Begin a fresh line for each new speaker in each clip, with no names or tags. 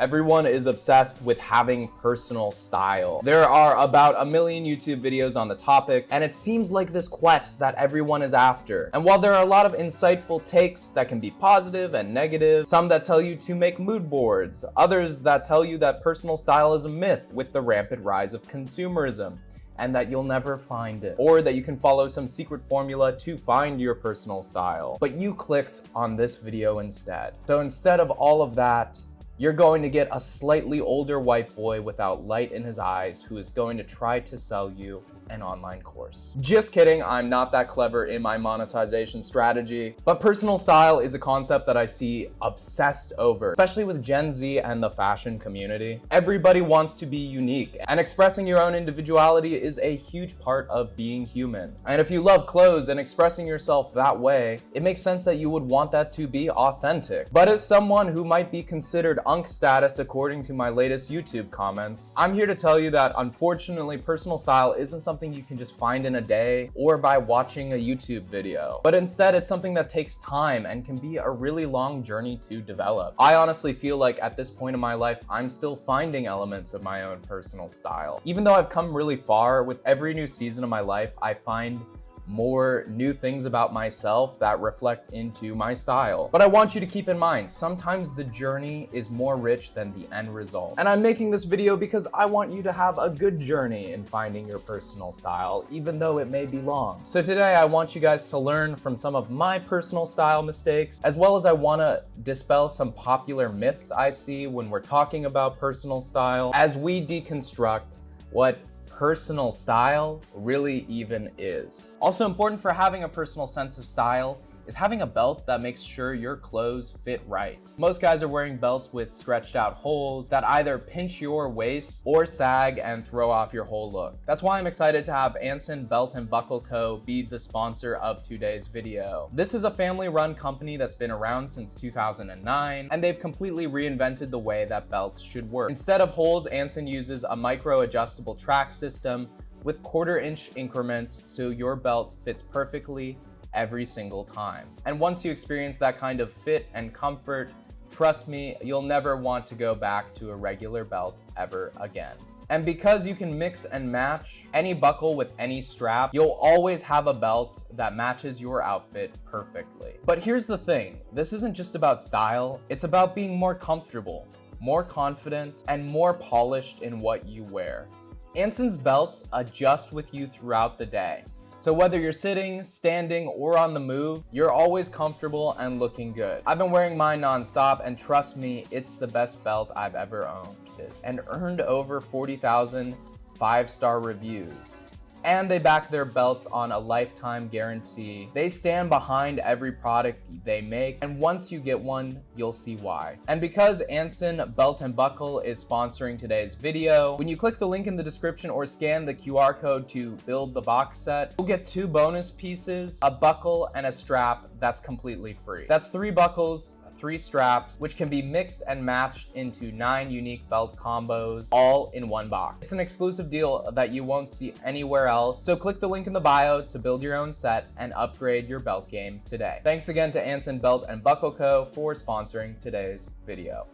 Everyone is obsessed with having personal style. There are about 1 million YouTube videos on the topic, and it seems like this quest that everyone is after. And while there are a lot of insightful takes that can be positive and negative, some that tell you to make mood boards, others that tell you that personal style is a myth with the rampant rise of consumerism, and that you'll never find it, or that you can follow some secret formula to find your personal style. But you clicked on this video instead. So instead of all of that, you're going to get a slightly older white boy without light in his eyes who is going to try to sell you an online course. Just kidding, I'm not that clever in my monetization strategy, but personal style is a concept that I see obsessed over, especially with Gen Z and the fashion community. Everybody wants to be unique, and expressing your own individuality is a huge part of being human. And if you love clothes and expressing yourself that way, it makes sense that you would want that to be authentic. But as someone who might be considered unk status according to my latest YouTube comments, I'm here to tell you that unfortunately personal style isn't something you can just find in a day or by watching a YouTube video, but instead it's something that takes time and can be a really long journey to develop. I honestly feel like at this point in my life, I'm still finding elements of my own personal style. Even though I've come really far, with every new season of my life, I find more new things about myself that reflect into my style. But I want you to keep in mind, sometimes the journey is more rich than the end result. And I'm making this video because I want you to have a good journey in finding your personal style, even though it may be long. So today I want you guys to learn from some of my personal style mistakes, as well as I want to dispel some popular myths I see when we're talking about personal style, as we deconstruct what personal style really even is. Also important for having a personal sense of style is having a belt that makes sure your clothes fit right. Most guys are wearing belts with stretched out holes that either pinch your waist or sag and throw off your whole look. That's why I'm excited to have Anson Belt and Buckle Co. be the sponsor of today's video. This is a family-run company that's been around since 2009, and they've completely reinvented the way that belts should work. Instead of holes, Anson uses a micro-adjustable track system with 1/4-inch increments so your belt fits perfectly every single time. And once you experience that kind of fit and comfort, trust me, you'll never want to go back to a regular belt ever again. And because you can mix and match any buckle with any strap, you'll always have a belt that matches your outfit perfectly. But here's the thing, this isn't just about style, it's about being more comfortable, more confident, and more polished in what you wear. Anson's belts adjust with you throughout the day. So whether you're sitting, standing, or on the move, you're always comfortable and looking good. I've been wearing mine nonstop, and trust me, it's the best belt I've ever owned, and earned over 40,000 5-star reviews. And they back their belts on a lifetime guarantee. They stand behind every product they make, and once you get one, you'll see why. And because Anson Belt and Buckle is sponsoring today's video, when you click the link in the description or scan the QR code to build the box set, you'll get 2 bonus pieces, a buckle and a strap that's completely free. That's 3 buckles, 3 straps, which can be mixed and matched into 9 unique belt combos, all in one box. It's an exclusive deal that you won't see anywhere else, so click the link in the bio to build your own set and upgrade your belt game today. Thanks again to Anson Belt and Buckle Co. for sponsoring today's video.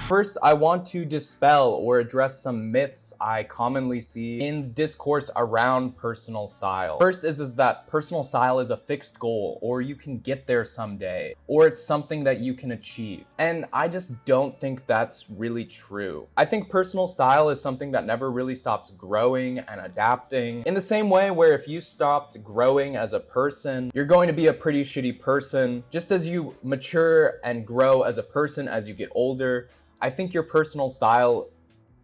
First, I want to dispel or address some myths I commonly see in discourse around personal style. First is that personal style is a fixed goal, or you can get there someday, or it's something that you can achieve. And I just don't think that's really true. I think personal style is something that never really stops growing and adapting. In the same way where if you stopped growing as a person, you're going to be a pretty shitty person. Just as you mature and grow as a person as you get older, I think your personal style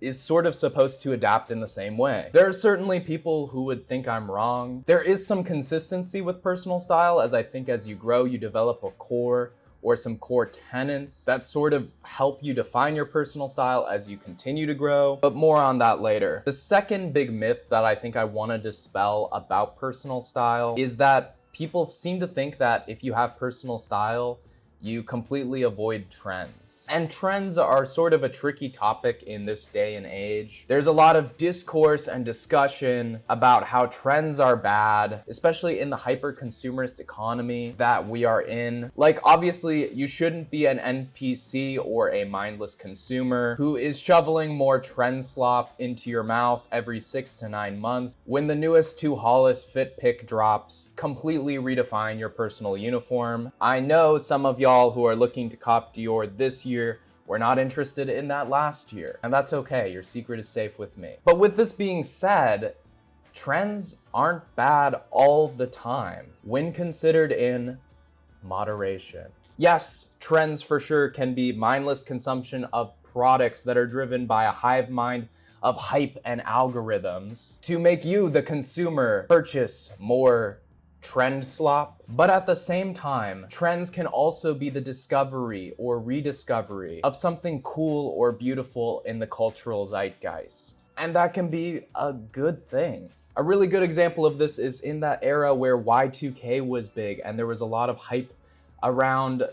is sort of supposed to adapt in the same way. There are certainly people who would think I'm wrong. There is some consistency with personal style, as I think as you grow, you develop a core or some core tenets that sort of help you define your personal style as you continue to grow, but more on that later. The second big myth that I think I want to dispel about personal style is that people seem to think that if you have personal style, you completely avoid trends. And trends are sort of a tricky topic in this day and age. There's a lot of discourse and discussion about how trends are bad, especially in the hyper-consumerist economy that we are in. Like, obviously, you shouldn't be an NPC or a mindless consumer who is shoveling more trend slop into your mouth every 6 to 9 months when the newest to hottest fit pick drops completely redefine your personal uniform. I know some of y'all who are looking to cop Dior this year were not interested in that last year, and that's okay. Your secret is safe with me. But with this being said, trends aren't bad all the time when considered in moderation. Yes, trends for sure can be mindless consumption of products that are driven by a hive mind of hype and algorithms to make you, the consumer, purchase more trend slop. But at the same time, trends can also be the discovery or rediscovery of something cool or beautiful in the cultural zeitgeist. And that can be a good thing. A really good example of this is in that era where Y2K was big and there was a lot of hype around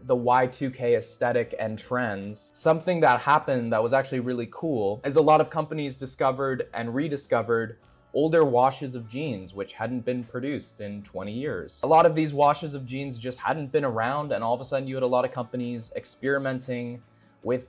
the Y2K aesthetic and trends. Something that happened that was actually really cool is a lot of companies discovered and rediscovered older washes of jeans which hadn't been produced in 20 years. A lot of these washes of jeans just hadn't been around, and all of a sudden you had a lot of companies experimenting with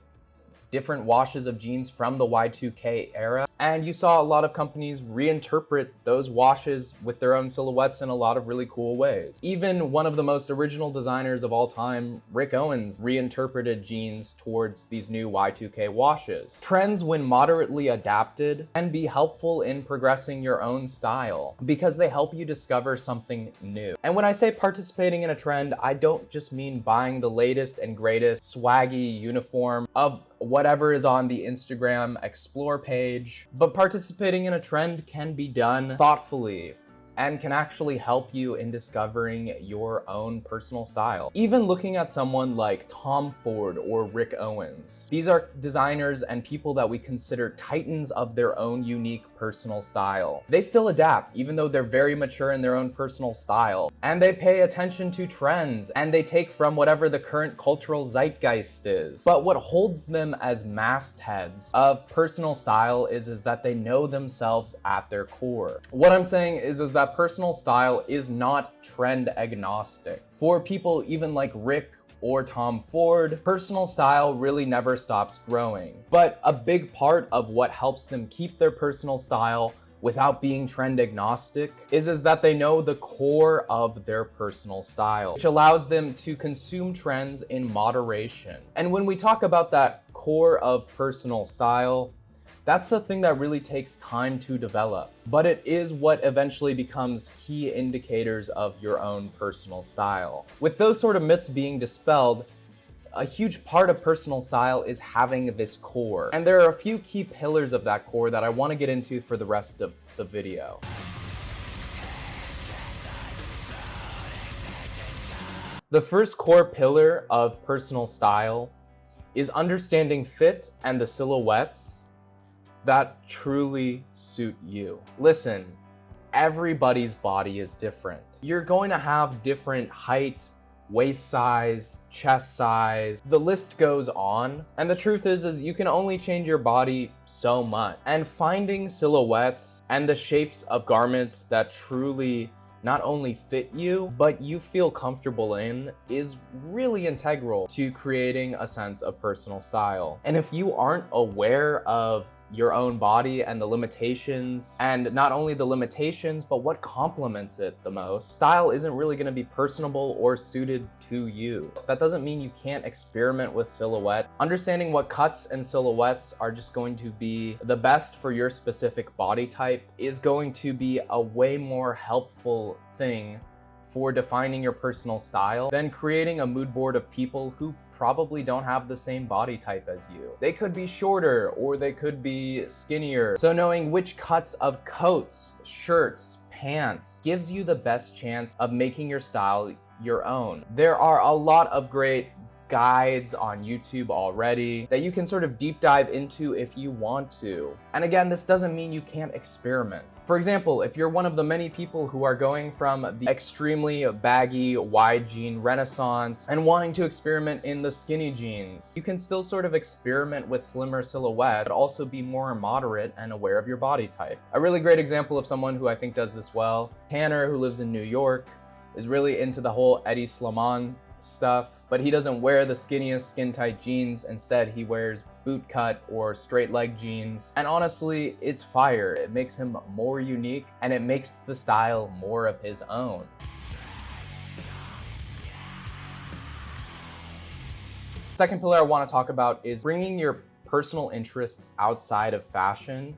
different washes of jeans from the Y2K era. And you saw a lot of companies reinterpret those washes with their own silhouettes in a lot of really cool ways. Even one of the most original designers of all time, Rick Owens, reinterpreted jeans towards these new Y2K washes. Trends, when moderately adapted, can be helpful in progressing your own style because they help you discover something new. And when I say participating in a trend, I don't just mean buying the latest and greatest swaggy uniform of whatever is on the Instagram Explore page, but participating in a trend can be done thoughtfully and can actually help you in discovering your own personal style. Even looking at someone like Tom Ford or Rick Owens, these are designers and people that we consider titans of their own unique personal style. They still adapt, even though they're very mature in their own personal style, and they pay attention to trends, and they take from whatever the current cultural zeitgeist is. But what holds them as mastheads of personal style is that they know themselves at their core. What I'm saying is that personal style is not trend agnostic. For people even like Rick or Tom Ford, personal style really never stops growing. But a big part of what helps them keep their personal style without being trend agnostic is that they know the core of their personal style, which allows them to consume trends in moderation. And when we talk about that core of personal style, that's the thing that really takes time to develop, but it is what eventually becomes key indicators of your own personal style. With those sort of myths being dispelled, a huge part of personal style is having this core. And there are a few key pillars of that core that I want to get into for the rest of the video. The first core pillar of personal style is understanding fit and the silhouettes that truly suit you. Listen, everybody's body is different. You're going to have different height, waist size, chest size, the list goes on. And the truth is you can only change your body so much. And finding silhouettes and the shapes of garments that truly not only fit you, but you feel comfortable in is really integral to creating a sense of personal style. And if you aren't aware of your own body and the limitations, and not only the limitations, but what complements it the most, style isn't really gonna be personable or suited to you. That doesn't mean you can't experiment with silhouette. Understanding what cuts and silhouettes are just going to be the best for your specific body type is going to be a way more helpful thing for defining your personal style than creating a mood board of people who probably don't have the same body type as you. They could be shorter or they could be skinnier. So knowing which cuts of coats, shirts, pants gives you the best chance of making your style your own. There are a lot of great guides on YouTube already that you can sort of deep dive into if you want to. And again, this doesn't mean you can't experiment. For example, if you're one of the many people who are going from the extremely baggy wide jean renaissance and wanting to experiment in the skinny jeans, you can still sort of experiment with slimmer silhouette, but also be more moderate and aware of your body type. A really great example of someone who I think does this well, Tanner, who lives in New York, is really into the whole Eddie Slimane stuff, but he doesn't wear the skinniest skin tight jeans. Instead, he wears boot cut or straight leg jeans. And honestly, it's fire. It makes him more unique and it makes the style more of his own. Second pillar I want to talk about is bringing your personal interests outside of fashion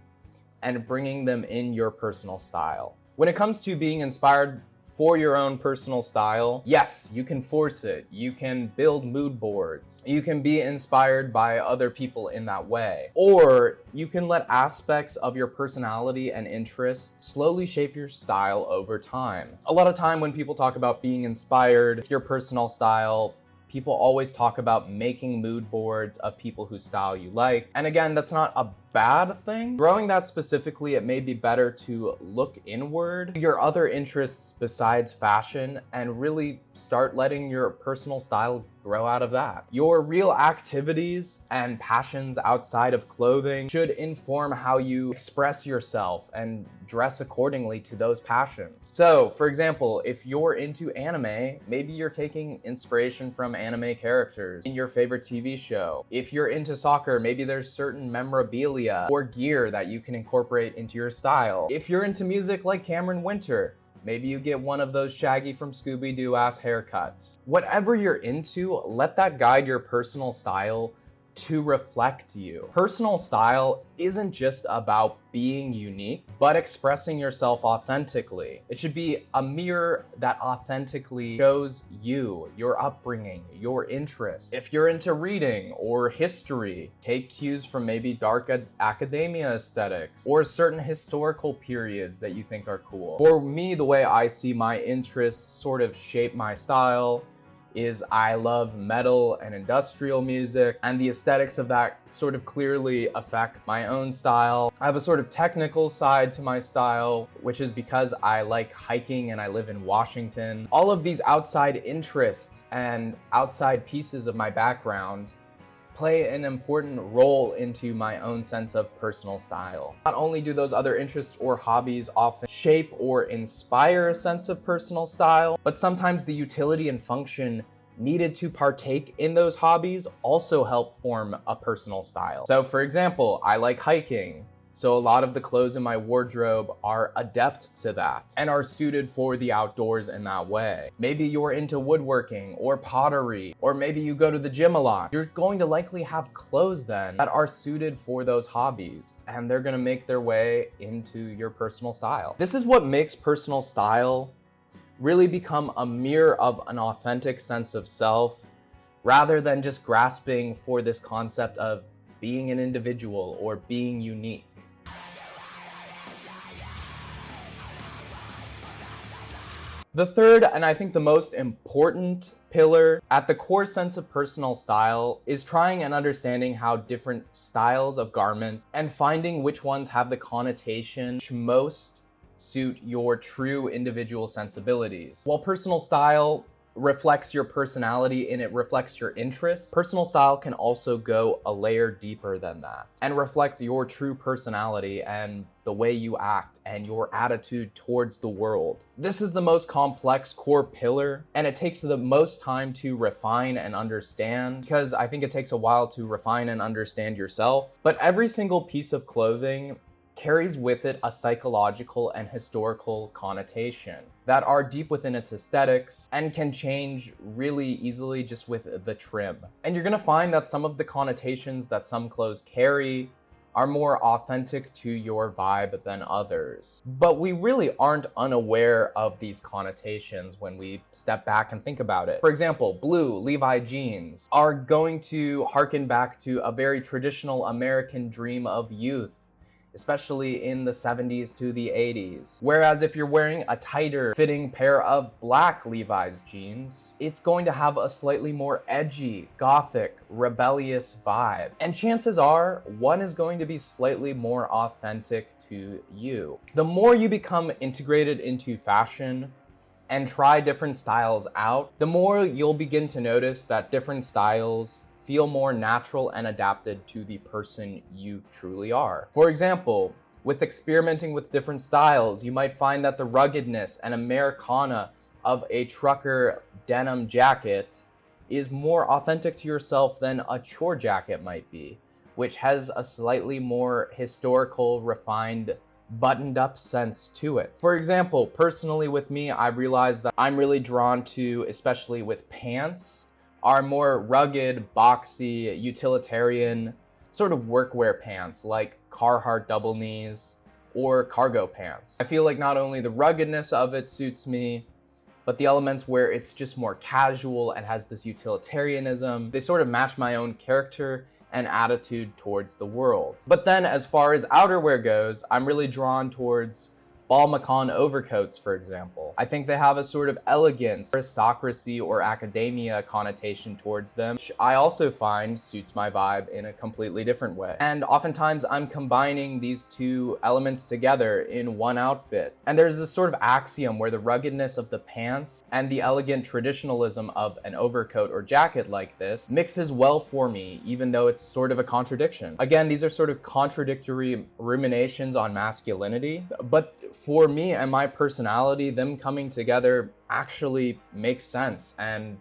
and bringing them in your personal style. When it comes to being inspired for your own personal style, yes, you can force it. You can build mood boards. You can be inspired by other people in that way. Or you can let aspects of your personality and interests slowly shape your style over time. A lot of time when people talk about being inspired with your personal style, people always talk about making mood boards of people whose style you like. And again, that's not a bad thing. Growing that specifically, it may be better to look inward, your other interests besides fashion, and really start letting your personal style grow out of that. Your real activities and passions outside of clothing should inform how you express yourself and dress accordingly to those passions. So, for example, if you're into anime, maybe you're taking inspiration from anime characters in your favorite TV show. If you're into soccer, maybe there's certain memorabilia or gear that you can incorporate into your style. If you're into music like Cameron Winter, maybe you get one of those Shaggy from Scooby-Doo ass haircuts. Whatever you're into, let that guide your personal style to reflect you. Personal style isn't just about being unique, but expressing yourself authentically. It should be a mirror that authentically shows you, your upbringing, your interests. If you're into reading or history, take cues from maybe dark academia aesthetics or certain historical periods that you think are cool. For me, the way I see my interests sort of shape my style is I love metal and industrial music, and the aesthetics of that sort of clearly affect my own style. I have a sort of technical side to my style, which is because I like hiking and I live in Washington. All of these outside interests and outside pieces of my background play an important role into my own sense of personal style. Not only do those other interests or hobbies often shape or inspire a sense of personal style, but sometimes the utility and function needed to partake in those hobbies also help form a personal style. So for example, I like hiking. So a lot of the clothes in my wardrobe are adept to that and are suited for the outdoors in that way. Maybe you're into woodworking or pottery, or maybe you go to the gym a lot. You're going to likely have clothes then that are suited for those hobbies, and they're gonna make their way into your personal style. This is what makes personal style really become a mirror of an authentic sense of self, rather than just grasping for this concept of being an individual or being unique. The third, and I think the most important pillar at the core sense of personal style is trying and understanding how different styles of garment and finding which ones have the connotation which most suit your true individual sensibilities. While personal style reflects your personality and it reflects your interests, personal style can also go a layer deeper than that and reflect your true personality and the way you act and your attitude towards the world. This is the most complex core pillar, and it takes the most time to refine and understand, because I think it takes a while to refine and understand yourself. But every single piece of clothing carries with it a psychological and historical connotation that are deep within its aesthetics and can change really easily just with the trim. And you're gonna find that some of the connotations that some clothes carry are more authentic to your vibe than others. But we really aren't unaware of these connotations when we step back and think about it. For example, blue Levi jeans are going to harken back to a very traditional American dream of youth especially in the 70s to the 80s. Whereas if you're wearing a tighter fitting pair of black Levi's jeans, it's going to have a slightly more edgy, gothic, rebellious vibe. And chances are, one is going to be slightly more authentic to you. The more you become integrated into fashion and try different styles out, the more you'll begin to notice that different styles feel more natural and adapted to the person you truly are. For example, with experimenting with different styles, you might find that the ruggedness and Americana of a trucker denim jacket is more authentic to yourself than a chore jacket might be, which has a slightly more historical, refined, buttoned up sense to it. For example, personally with me, I realized that I'm really drawn to, especially with pants, are more rugged, boxy, utilitarian sort of workwear pants like Carhartt double knees or cargo pants. I feel like not only the ruggedness of it suits me, but the elements where it's just more casual and has this utilitarianism, they sort of match my own character and attitude towards the world. But then as far as outerwear goes, I'm really drawn towards ball macan overcoats, for example. I think they have a sort of elegance, aristocracy, or academia connotation towards them, which I also find suits my vibe in a completely different way. And oftentimes I'm combining these two elements together in one outfit. And there's this sort of axiom where the ruggedness of the pants and the elegant traditionalism of an overcoat or jacket like this mixes well for me, even though it's sort of a contradiction. Again, these are sort of contradictory ruminations on masculinity, but for me and my personality, them coming together actually makes sense and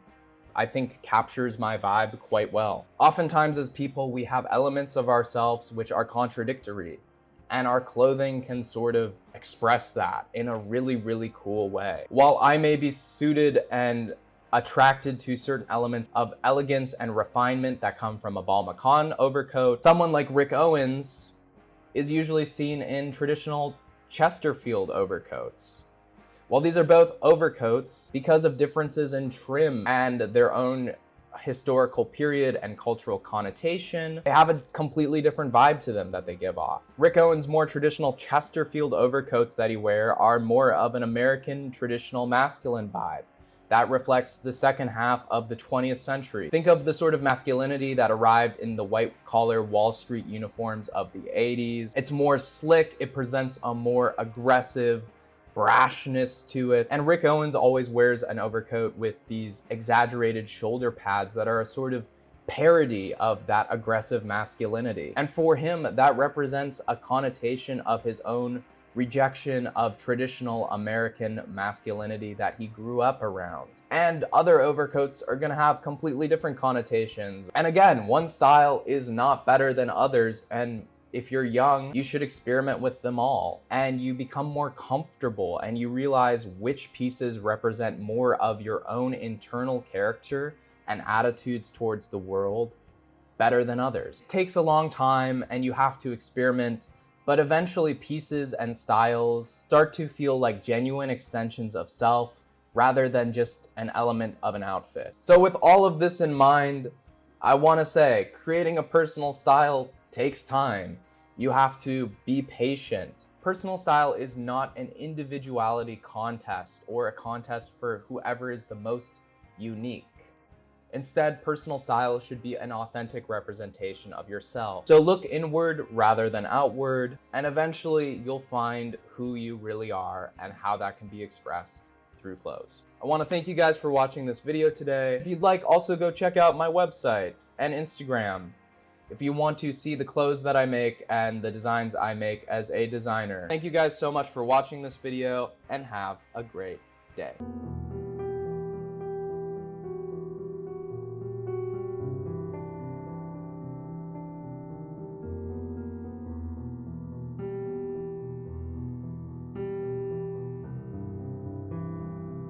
I think captures my vibe quite well. Oftentimes as people, we have elements of ourselves which are contradictory, and our clothing can sort of express that in a really, really cool way. While I may be suited and attracted to certain elements of elegance and refinement that come from a ball macan overcoat, someone like Rick Owens is usually seen in traditional Chesterfield overcoats. While these are both overcoats, because of differences in trim and their own historical period and cultural connotation, they have a completely different vibe to them that they give off. Rick Owens' more traditional Chesterfield overcoats that he wears are more of an American traditional masculine vibe that reflects the second half of the 20th century. Think of the sort of masculinity that arrived in the white-collar Wall Street uniforms of the 80s. It's more slick, it presents a more aggressive brashness to it. And Rick Owens always wears an overcoat with these exaggerated shoulder pads that are a sort of parody of that aggressive masculinity. And for him, that represents a connotation of his own rejection of traditional American masculinity that he grew up around. And other overcoats are gonna have completely different connotations. And again, one style is not better than others, and if you're young, you should experiment with them all. And you become more comfortable and you realize which pieces represent more of your own internal character and attitudes towards the world better than others. It takes a long time and you have to experiment, but eventually pieces and styles start to feel like genuine extensions of self rather than just an element of an outfit. So with all of this in mind, I want to say creating a personal style takes time. You have to be patient. Personal style is not an individuality contest or a contest for whoever is the most unique. Instead, personal style should be an authentic representation of yourself. So look inward rather than outward, and eventually you'll find who you really are and how that can be expressed through clothes. I want to thank you guys for watching this video today. If you'd like, also go check out my website and Instagram if you want to see the clothes that I make and the designs I make as a designer. Thank you guys so much for watching this video and have a great day.